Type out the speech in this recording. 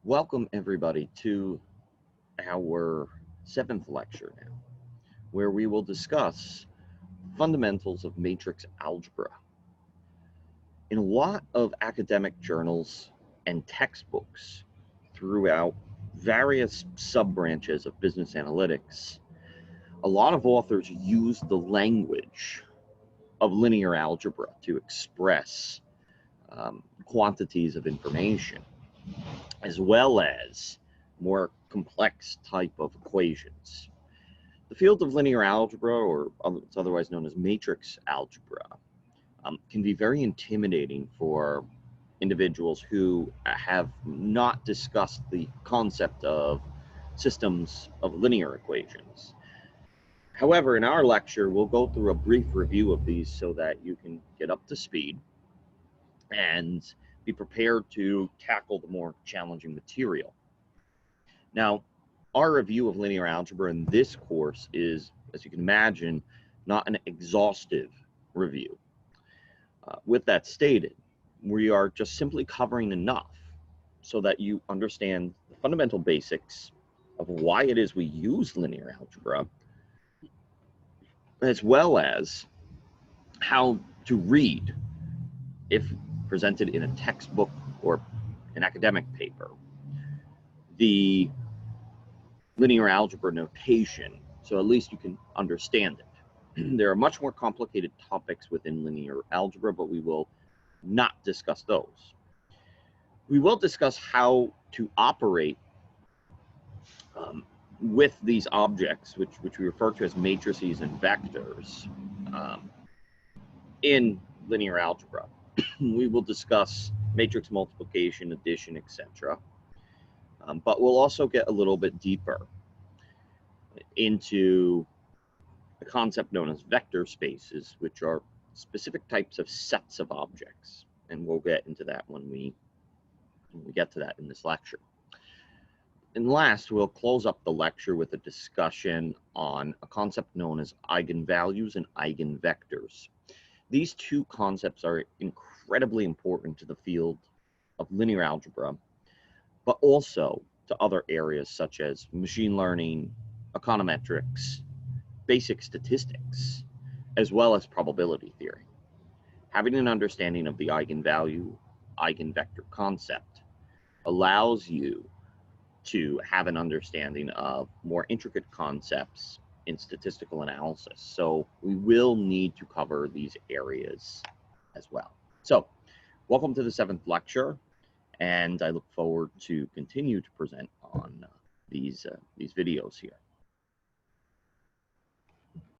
Welcome everybody to our seventh lecture now, where we will discuss fundamentals of matrix algebra. In a lot of academic journals and textbooks throughout various sub-branches of business analytics, a lot of authors use the language of linear algebra to express quantities of information, as well as more complex type of equations. The field of linear algebra, or it's otherwise known as matrix algebra, can be very intimidating for individuals who have not discussed the concept of systems of linear equations. However, in our lecture, we'll go through a brief review of these so that you can get up to speed and be prepared to tackle the more challenging material. Now, our review of linear algebra in this course is, as you can imagine, not an exhaustive review. With that stated, we are just simply covering enough so that you understand the fundamental basics of why it is we use linear algebra, as well as how to read, if presented in a textbook or an academic paper, the linear algebra notation, so at least you can understand it. There are much more complicated topics within linear algebra, but we will not discuss those. We will discuss how to operate with these objects, which we refer to as matrices and vectors, in linear algebra. We will discuss matrix multiplication, addition, etc. But we'll also get a little bit deeper into a concept known as vector spaces, which are specific types of sets of objects. And we'll get into that when we get to that in this lecture. And last, we'll close up the lecture with a discussion on a concept known as eigenvalues and eigenvectors. These two concepts are incredibly important to the field of linear algebra, but also to other areas such as machine learning, econometrics, basic statistics, as well as probability theory. Having an understanding of the eigenvalue, eigenvector concept allows you to have an understanding of more intricate concepts in statistical analysis. So we will need to cover these areas as well. So welcome to the seventh lecture, and I look forward to continue to present on these videos here.